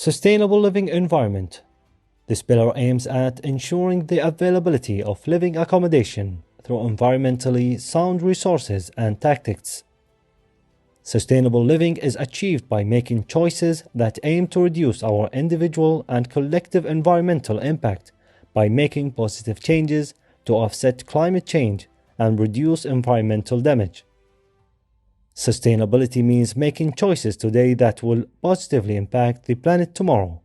Sustainable living environment. This pillar aims at ensuring the availability of living accommodation through environmentally sound resources and tactics. Sustainable living is achieved by making choices that aim to reduce our individual and collective environmental impact by making positive changes to offset climate change and reduce environmental damage. Sustainability means making choices today that will positively impact the planet tomorrow.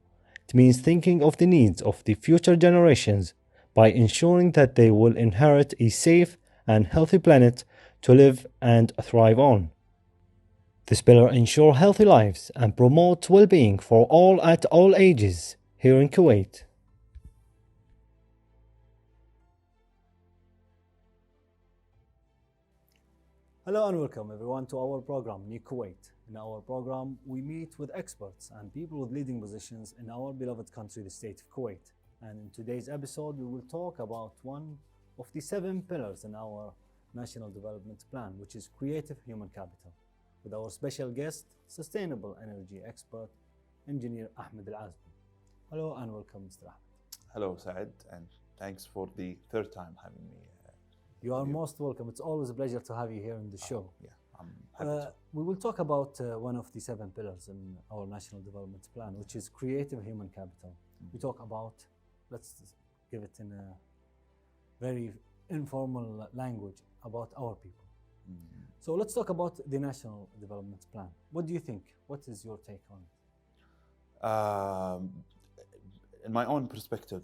It means thinking of the needs of the future generations by ensuring that they will inherit a safe and healthy planet to live and thrive on. This pillar ensures healthy lives and promotes well-being for all at all ages here in Kuwait. Hello and welcome everyone to our program, New Kuwait. In our program, we meet with experts and people with leading positions in our beloved country, the state of Kuwait. And in today's episode, we will talk about one of the 7 pillars in our National Development Plan, which is creative human capital, with our special guest, sustainable energy expert, engineer Ahmed Al-Azmi. Hello and welcome, Mr. Ahmed. Hello, Saad, and thanks for the third time having me. You are most welcome. It's always a pleasure to have you here in the show. Yeah, I'm happy to. We will talk about one of the 7 pillars in our National Development Plan, which is creative human capital. We talk about, let's give it in a very informal language, about our people. So let's talk about the National Development Plan. What do you think? What is your take on it? In my own perspective,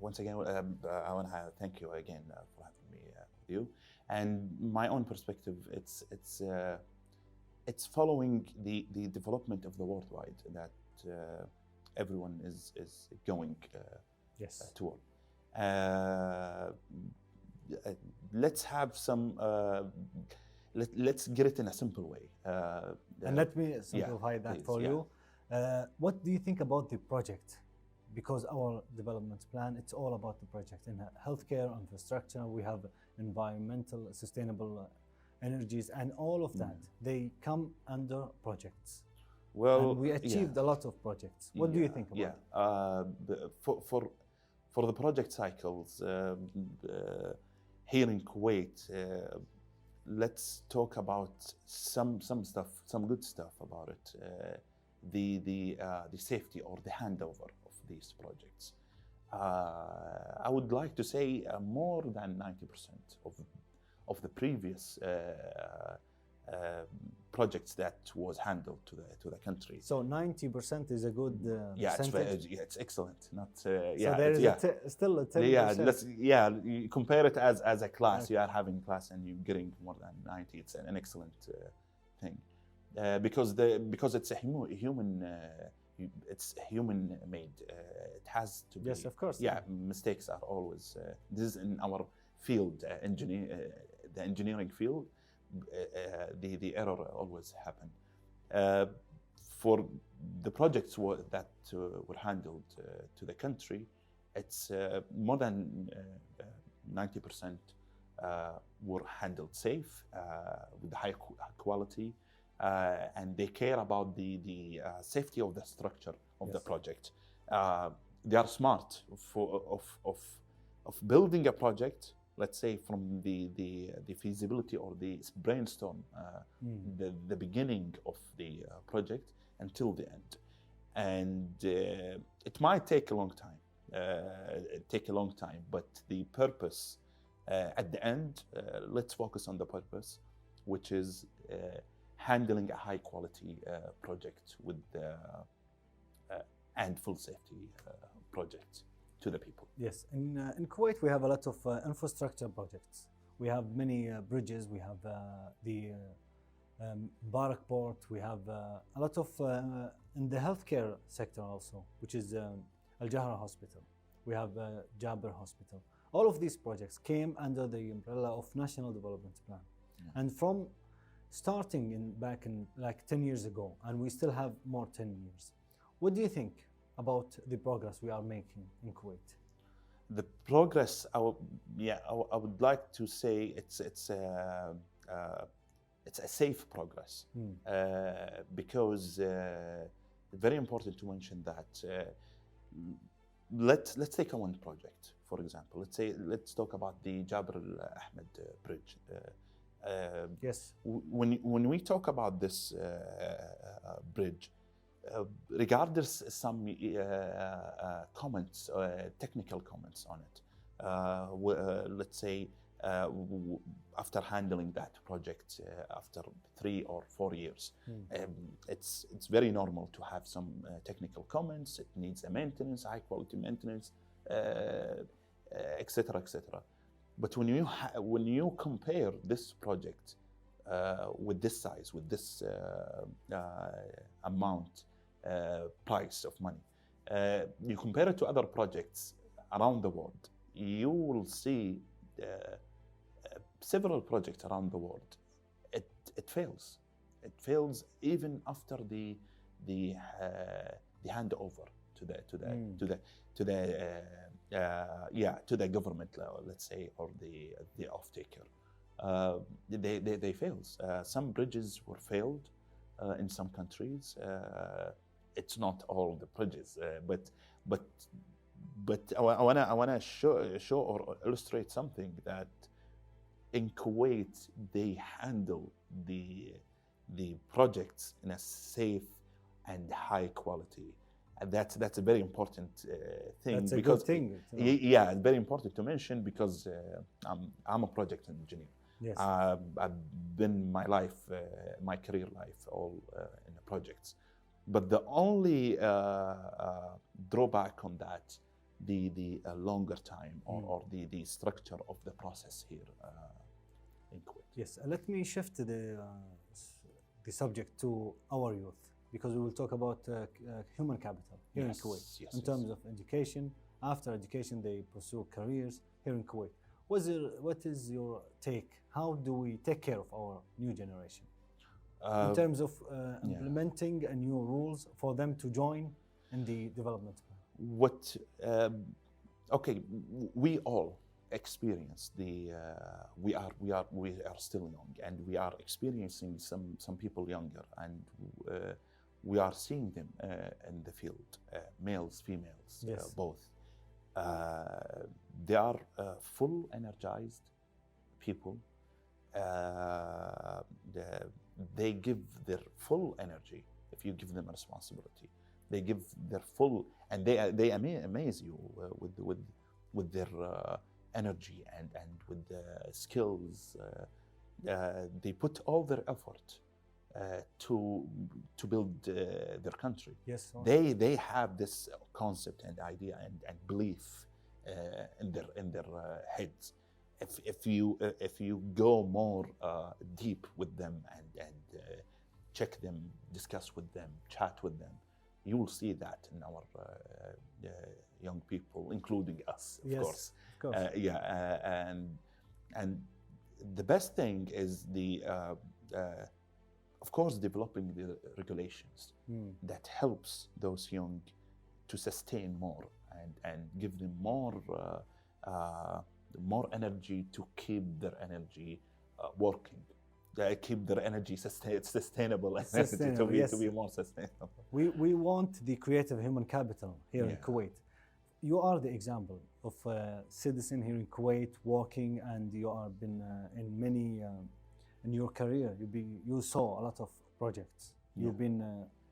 once again, I want to thank you again for having me with you. And my own perspective, it's following the development of the worldwide that everyone is going toward. Let's have some. Let's get it in a simple way. And let me simplify that for you. What do you think about the project? Because our development plan, it's all about the project. In healthcare, infrastructure, we have environmental, sustainable energies, and all of that, they come under projects. Well, and we achieved a lot of projects. What do you think about it? For the project cycles here in Kuwait, let's talk about some stuff, some good stuff about it. The safety or the handover of these projects. I would like to say more than 90% of the previous projects that was handled to the country. So 90% is a good percentage. It's excellent. Not so there is still a 10%. You compare it as a class. Okay. You are having class and you're getting more than 90. It's an excellent thing. Because it's a human, it's human made. It has to be. Yes, of course. Yeah, mistakes are always. This is in our field, the engineering field. The error always happen. For the projects that were handled to the country, it's more than 90% were handled safe with high quality. And they care about the safety of the structure of the project. They are smart of building a project. Let's say from the feasibility or the brainstorm, the beginning of the project until the end, and it might take a long time. But the purpose at the end, let's focus on the purpose, which is handling a high quality project with and full safety project to the people. Yes, in Kuwait we have a lot of infrastructure projects. We have many bridges, we have the Barak Port, we have a lot of in the healthcare sector also, which is Al Jahra Hospital. We have Jaber Hospital. All of these projects came under the umbrella of National Development Plan. Yeah. And from starting back in like 10 years ago, and we still have more 10 years. What do you think about the progress we are making in Kuwait? The progress, I would like to say it's a safe progress because very important to mention that let's take one project, for example. Let's talk about the Jabr al-Ahmed bridge. Yes. When we talk about this bridge, regardless some comments, technical comments on it, let's say after handling that project after 3 or 4 years, it's very normal to have some technical comments. It needs a maintenance, high quality maintenance, etc., etc. But when you compare this project with this size, with this amount, price of money, you compare it to other projects around the world, you will see several projects around the world. It fails. It fails even after the handover to the government, let's say, or the off-taker. They fails. Some bridges were failed in some countries. It's not all the bridges, but I wanna show or illustrate something that in Kuwait they handle the projects in a safe and high quality. And that's a very important thing. That's a because good thing. Yeah, it's very important to mention because I'm a project engineer. Yes. I've been my career life all in the projects. But the only drawback on that, the longer time or the structure of the process here in Kuwait. Yes, let me shift to the subject to our youth, because we will talk about human capital here in Kuwait. In terms of education, after education they pursue careers here in Kuwait. What is your take? How do we take care of our new generation in terms of implementing new rules for them to join in the development plan? Okay, we all experience we are still young, and we are experiencing some people younger, and we are seeing them in the field, males, females, yes. Both. They are full energized people. They give their full energy if you give them a responsibility. They give their full, and they amaze you with their energy and with the skills. They put all their effort to build their country. Yes. They have this concept and idea and belief in their heads. If you go more deep with them and check them, discuss with them, chat with them, you will see that in our young people, including us, of course. Of course. And the best thing is of course, developing the regulations that helps those young to sustain more and give them more energy to keep their energy working. Keep their energy sustainable, to be more sustainable. We want the creative human capital here in Kuwait. You are the example of a citizen here in Kuwait working, and you have been in many, in your career, you saw a lot of projects. You've been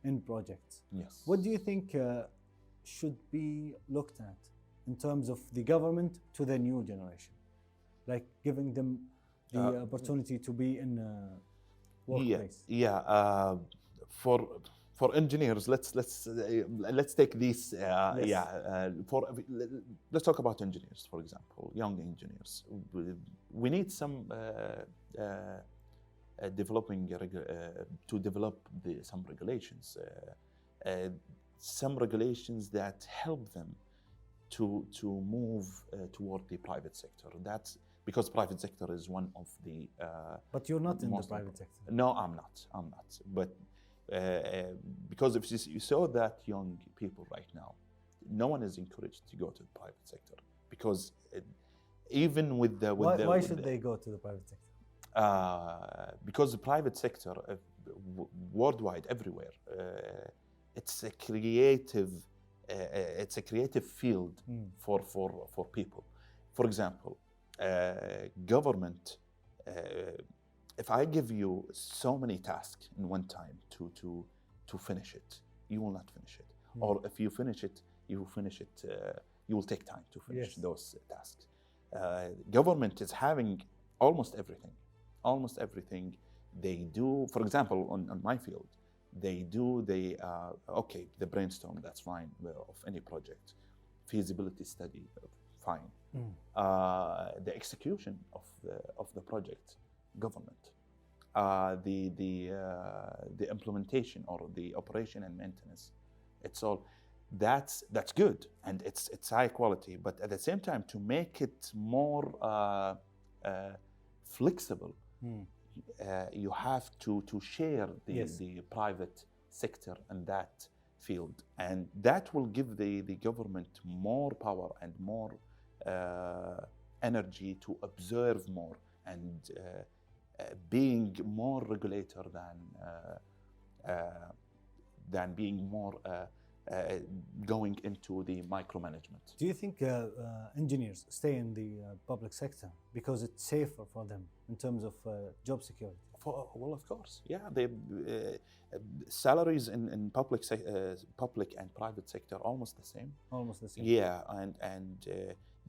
in projects. Yes. What do you think should be looked at in terms of the government to the new generation? Like giving them the opportunity to be in a workplace. For engineers, let's take these. Let's talk about engineers, for example, young engineers. We need some to develop some regulations, that help them to move toward the private sector. That's because private sector is one of the. But you're not in the private sector. No, I'm not. But because if you saw that young people right now, no one is encouraged to go to the private sector, because even with the why should they go to the private sector? Because the private sector worldwide, everywhere, it's a creative field for people. For example, government. If I give you so many tasks in one time to finish it, you will not finish it. Or if you finish it, you will finish it. You will take time to finish those tasks. Government is having almost everything. Almost everything they do. For example, on my field, they do the brainstorm. That's fine of any project, feasibility study, fine. The execution of the project, government. The implementation or the operation and maintenance, it's all. That's good and it's high quality, but at the same time, to make it more flexible, you have to share the private sector in that field, and that will give the government more power and more energy to observe more and being more regulator than being more going into the micromanagement. Do you think engineers stay in the public sector because it's safer for them in terms of job security? Well, of course, yeah. The salaries in public and private sector are almost the same. Almost the same. Yeah, and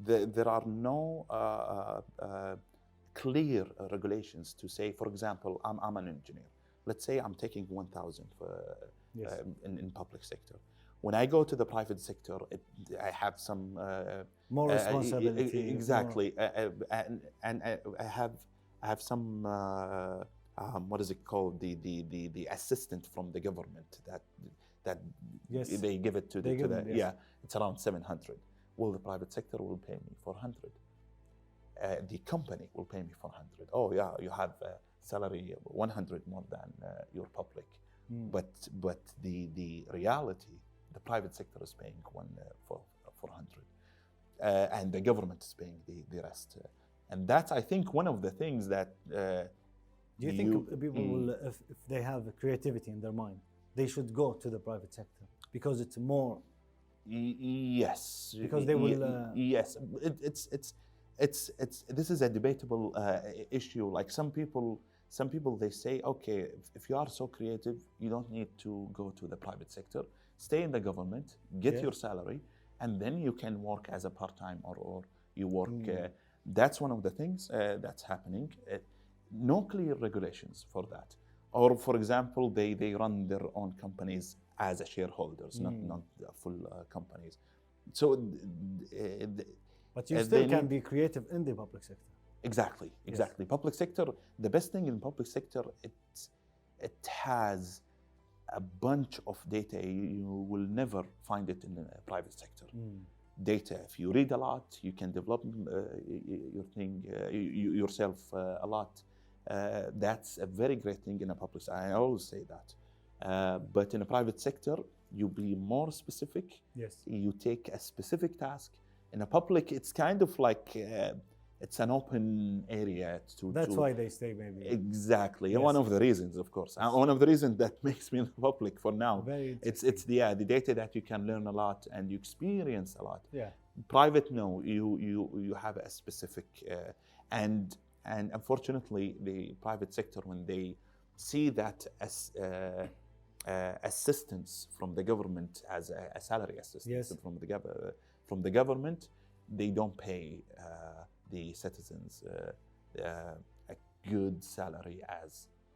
there are no clear regulations to say. For example, I'm an engineer. Let's say I'm taking 1,000 in public sector. When I go to the private sector, I have some more responsibility. Exactly, and I have some what is it called? The assistant from the government that they give it to it's around 700. Well, the private sector will pay me 400. The company will pay me 400. Oh yeah, you have a salary 100 more than your public, but the reality. The private sector is paying 400, and the government is paying the rest. And that's, I think, one of the things that. Do you think people will, if they have creativity in their mind, they should go to the private sector because it's more? Yes. Because they will. Yes, it's this is a debatable issue. Like some people they say, okay, if you are so creative, you don't need to go to the private sector. Stay in the government, get your salary, and then you can work as a part-time or you work. That's one of the things that's happening. No clear regulations for that. Or, for example, they run their own companies as a shareholders, not full companies. So, but you still can be creative in the public sector. Exactly. Yes. Public sector. The best thing in public sector, it has a bunch of data you will never find it in the private sector. Data, if you read a lot, you can develop your thing yourself a lot. That's a very great thing in a public sector. I always say that. But in a private sector, you be more specific. Yes. You take a specific task. In a public, it's kind of like it's an open area That's why they stay, maybe. Exactly. Yes. One of the reasons, of course. One of the reasons that makes me in the public for now. Very it's the data that you can learn a lot and you experience a lot. Yeah. Private, no. You have a specific and unfortunately, the private sector, when they see that as assistance from the government as a salary assistance from the government, they don't pay the citizens a good salary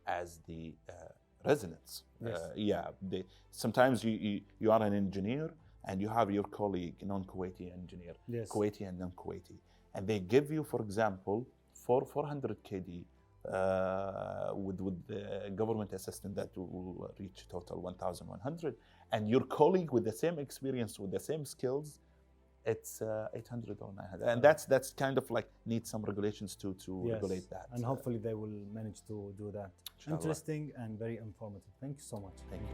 as the residents. Yes. Sometimes you are an engineer and you have your colleague, non-Kuwaiti engineer, Kuwaiti and non-Kuwaiti, and they give you, for example, 400 KD with the government assistant that will reach total 1,100, and your colleague with the same experience, with the same skills, it's 800 or 900, and that's kind of like need some regulations to regulate that. And hopefully they will manage to do that. Inshallah. Interesting and very informative. Thank you so much. Thank you.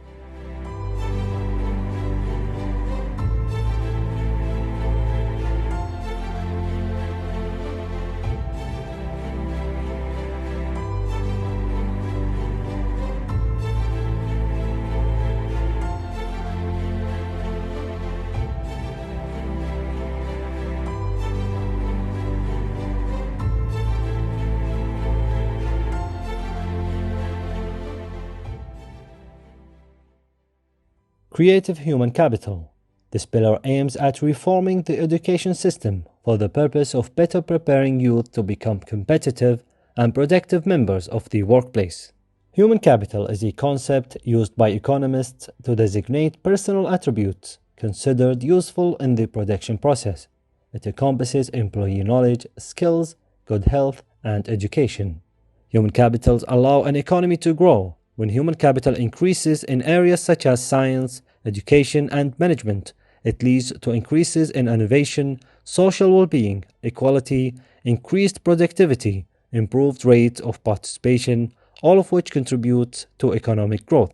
Creative human capital. This pillar aims at reforming the education system for the purpose of better preparing youth to become competitive and productive members of the workplace. Human capital is a concept used by economists to designate personal attributes considered useful in the production process. It encompasses employee knowledge, skills, good health, and education. Human capitals allow an economy to grow. When human capital increases in areas such as science, education, and management, it leads to increases in innovation, social well-being, equality, increased productivity, improved rate of participation, all of which contribute to economic growth.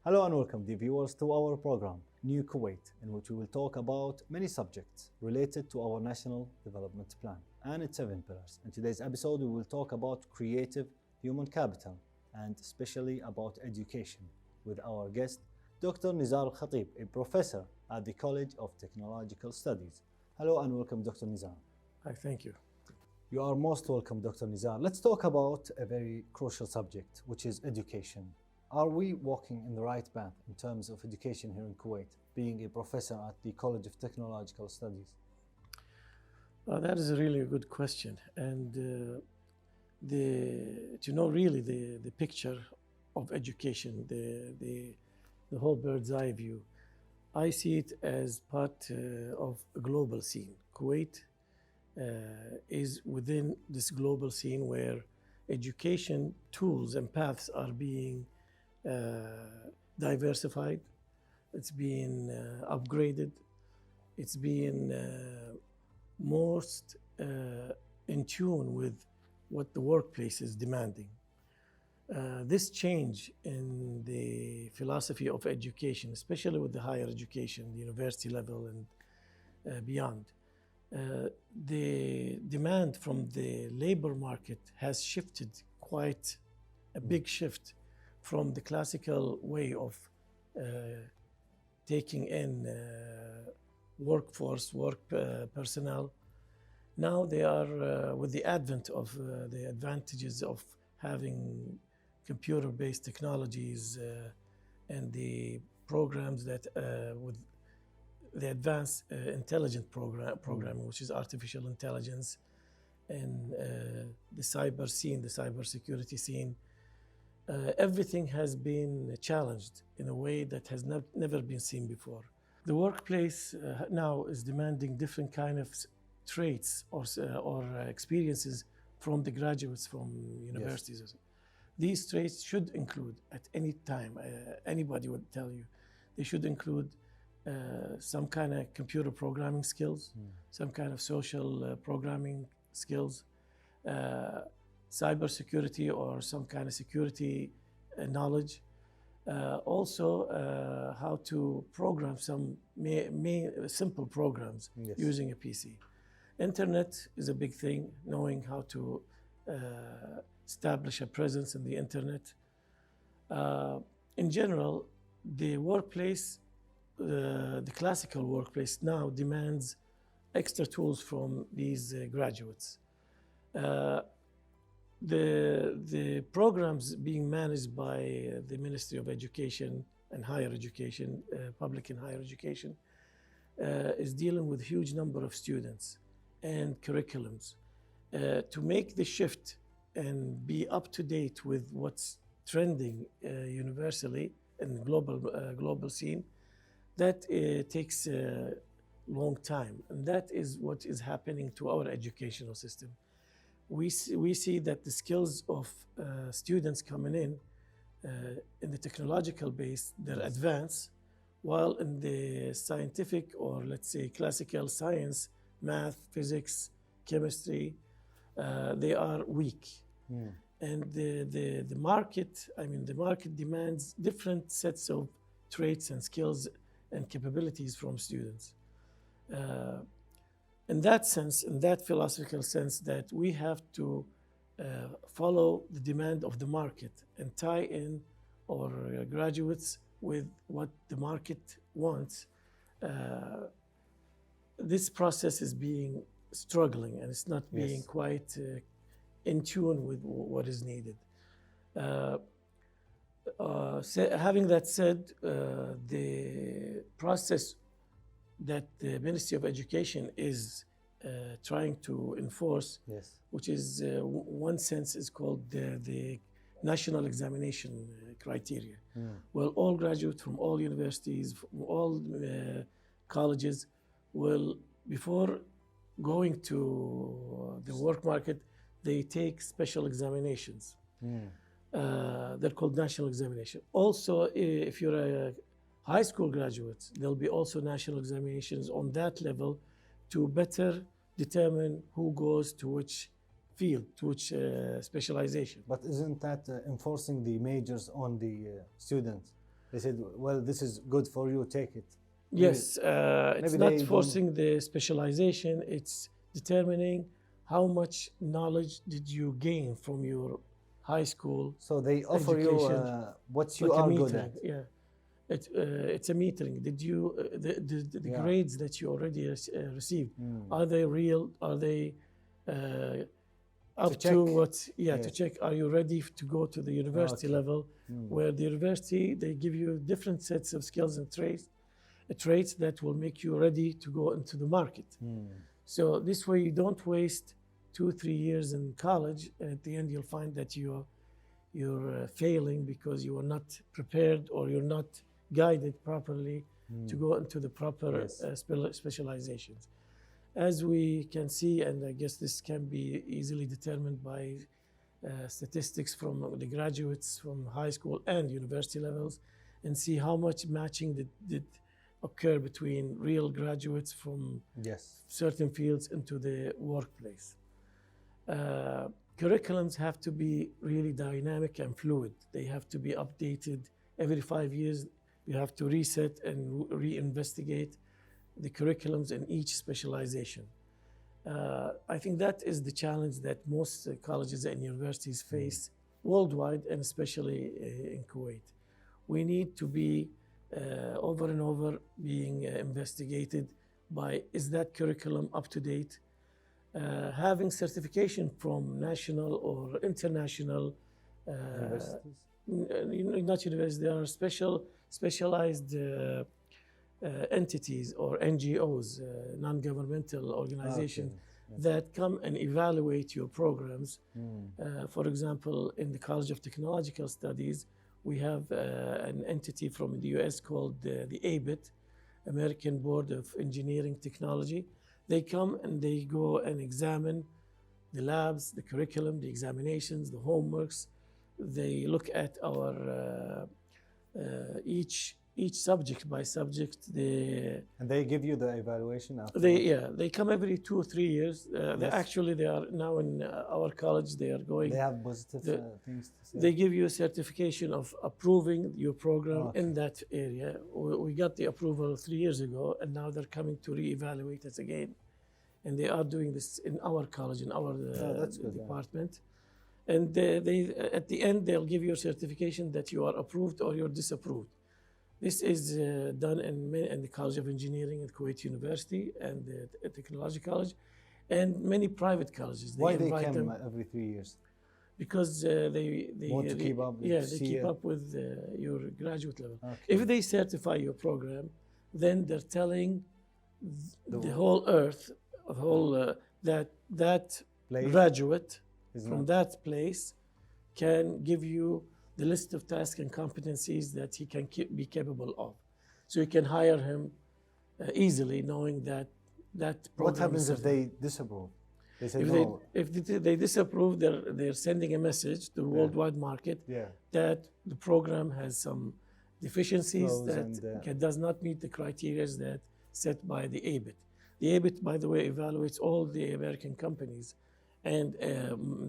Hello and welcome, dear viewers, to our program, New Kuwait, in which we will talk about many subjects related to our National Development Plan and its 7 pillars. In today's episode, we will talk about creative human capital and especially about education with our guest, Dr. Nizar Al-Khatib, a professor at the College of Technological Studies. Hello and welcome, Dr. Nizar. Hi, thank you. You are most welcome, Dr. Nizar. Let's talk about a very crucial subject, which is education. Are we walking in the right path in terms of education here in Kuwait, being a professor at the College of Technological Studies? That is a really good question. And to know really the picture of education, the whole bird's eye view, I see it as part of a global scene. Kuwait is within this global scene where education tools and paths are being diversified, it's being upgraded, it's being most in tune with what the workplace is demanding. This change in the philosophy of education, especially with the higher education, the university level and beyond, the demand from the labor market has shifted quite a big shift from the classical way of taking in workforce, personnel. Now they are, with the advent of the advantages of having computer-based technologies and the programs that with the advanced intelligent programming, which is artificial intelligence, and the cyber scene, the cybersecurity scene, everything has been challenged in a way that has never been seen before. The workplace now is demanding different kind of traits or experiences from the graduates from universities. Yes. These traits should include, at any time, anybody would tell you, they should include some kind of computer programming skills, some kind of social programming skills, cybersecurity or some kind of security knowledge. Also, how to program some simple programs using a PC. Internet is a big thing, knowing how to establish a presence in the internet. In general, the workplace, the classical workplace now demands extra tools from these graduates. The programs being managed by the Ministry of Education and Higher Education, public and higher education, is dealing with a huge number of students and curriculums. To make the shift and be up to date with what's trending universally in the global scene, that takes a long time. And that is what is happening to our educational system. We see that the skills of students coming in the technological base, they're advanced, while in the scientific or let's say classical science, math, physics, chemistry, they are weak. And the market, the market demands different sets of traits and skills and capabilities from students. In that sense, in that philosophical sense, that we have to follow the demand of the market and tie in our graduates with what the market wants. This process is being struggling and it's not being quite in tune with what is needed. Having that said, the process that the Ministry of Education is trying to enforce, Yes. which is one sense is called the national examination criteria. Well, all graduates from all universities, from all colleges will, before going to the work market, they take special examinations. They're called national examination. Also, if you're a high school graduate, there'll be also national examinations on that level to better determine who goes to which field, to which specialization. But isn't that enforcing the majors on the students? They said, well, this is good for you, take it. Yes, it's maybe not they forcing the specialization, it's determining how much knowledge did you gain from your high school. So they offer you education, what you like a are good metering. at. Yeah, it's a metering. Did you the Yeah. grades that you already received, are they real? Are they up check. to what? Yeah, to Yes. check. Are you ready to go to the university Okay. level? Where the university, they give you different sets of skills and traits that will make you ready to go into the market. So this way you don't waste 2-3 years in college, and at the end you'll find that you're failing because you are not prepared or you're not guided properly to go into the proper Yes. specializations. As we can see, and I guess this can be easily determined by statistics from the graduates from high school and university levels, and see how much matching did occur between real graduates from Yes. certain fields into the workplace. Curriculums have to be really dynamic and fluid. They have to be updated every 5 years. You have to reset and reinvestigate the curriculums in each specialization. I think that is the challenge that most colleges and universities face worldwide, and especially in Kuwait. We need to be over and over being investigated by, is that curriculum up to date? Having certification from national or international Universities? not universities, there are specialized entities or NGOs, non-governmental organizations, that come and evaluate your programs. For example, in the College of Technological Studies, we have an entity from the US called the ABIT, American Board of Engineering Technology. They come and they go and examine the labs, the curriculum, the examinations, the homeworks. They look at our each subject by subject. And they give you the evaluation after? They come every 2 or 3 years. Actually, they are now in our college. They are going. They have positive things to say? They give you a certification of approving your program in that area. We got the approval 3 years ago, and now they're coming to reevaluate us again. And they are doing this in our college, in our department. And they at the end, they'll give you a certification that you are approved or you're disapproved. This is done in the College of Engineering at Kuwait University and the Technology College, and many private colleges. Why they come every 3 years? Because they want to keep up. They keep up with your graduate level. Okay. If they certify your program, then they're telling the whole earth, that graduate from that place can give you the list of tasks and competencies that he can be capable of. So you can hire him easily, knowing that program. What happens if they disapprove? They say no. If they disapprove, they're sending a message to the worldwide market that the program has some deficiencies, that does not meet the criteria that set by the ABIT. The ABIT, by the way, evaluates all the American companies and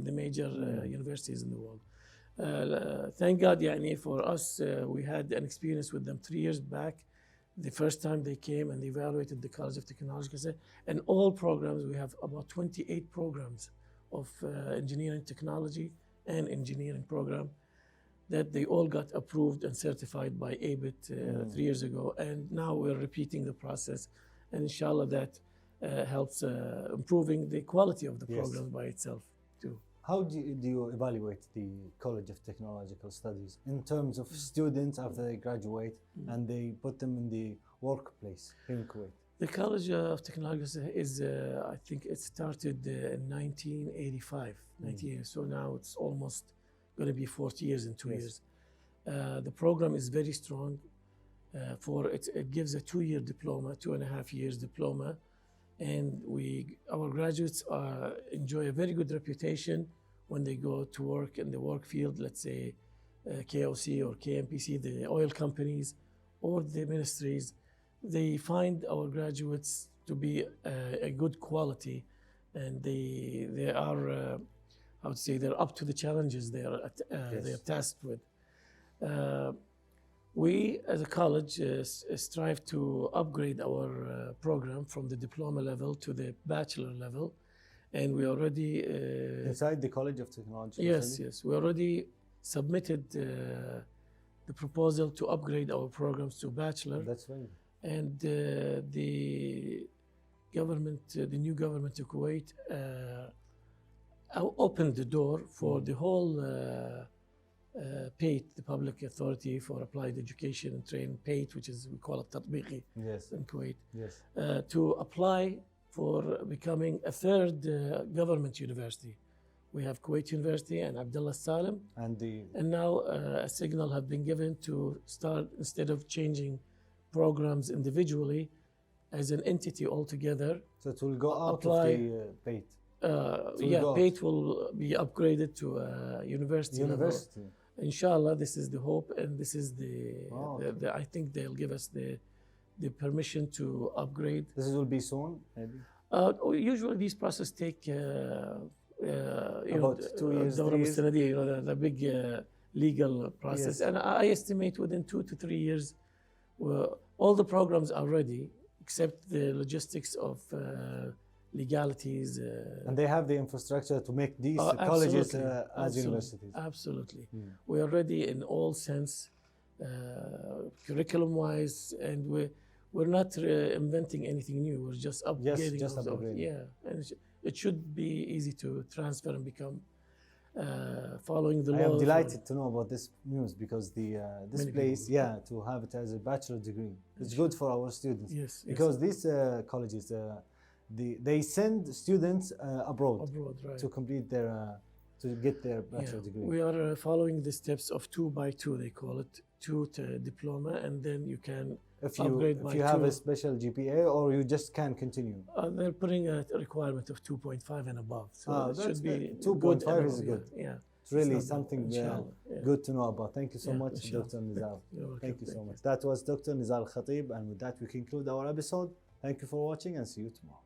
the major universities in the world. Thank God, for us, we had an experience with them 3 years back. The first time they came and they evaluated the College of Technology, and all programs, we have about 28 programs of engineering technology and engineering program that they all got approved and certified by ABIT 3 years ago. And now we're repeating the process, and inshallah that helps improving the quality of the program by itself too. How do you evaluate the College of Technological Studies in terms of students after they graduate and they put them in the workplace here in Kuwait? The College of Technology is, I think it started in 1985. So now it's almost going to be 40 years in 2 years. The program is very strong. It gives a 2-year diploma, 2.5 years diploma, and our graduates enjoy a very good reputation when they go to work in the work field. Let's say KOC or KMPC, the oil companies, or the ministries. They find our graduates to be a good quality, and they are, I would say, they're up to the challenges they are tasked with. We, as a college, strive to upgrade our program from the diploma level to the bachelor level, and we already inside the College of Technology. Yes, we already submitted the proposal to upgrade our programs to bachelor. That's right. And the government, the new government of Kuwait, opened the door for the whole PATE, the Public Authority for Applied Education and Training, PATE, which is, we call it Tatbiqi in Kuwait, to apply for becoming a third government university. We have Kuwait University and Abdullah Salim, and now a signal have been given to start, instead of changing programs individually, as an entity altogether. So it will go out of the PATE. PATE will be upgraded to a university level. Inshallah, this is the hope, and this is I think they'll give us the permission to upgrade. This will be soon, maybe? Usually these processes take about 2 years, 3 years. The big legal process. And I estimate within 2 to 3 years, all the programs are ready, except the logistics of legalities. And they have the infrastructure to make these colleges as universities. Absolutely. We are ready in all sense, curriculum-wise, and we're not inventing anything new. We're just upgrading. Just upgrading. And it should be easy to transfer and become following the law. I am delighted to know about this news, because this place, to have it as a bachelor degree, it's good for our students. Yes. Because these colleges, they send students abroad right, to complete their, to get their bachelor degree. We are following the steps of 2 by 2, they call it, 2 diploma, and then you can upgrade by 2. If you have a special GPA, or you just can't continue. They're putting a requirement of 2.5 and above. So it should be 2.5 is good. Yeah. It's really something good to know about. Thank you so much, inshallah. Dr. Nizar. Thank you so much. Thank you. That was Dr. Nizar Khatib, and with that we conclude our episode. Thank you for watching, and see you tomorrow.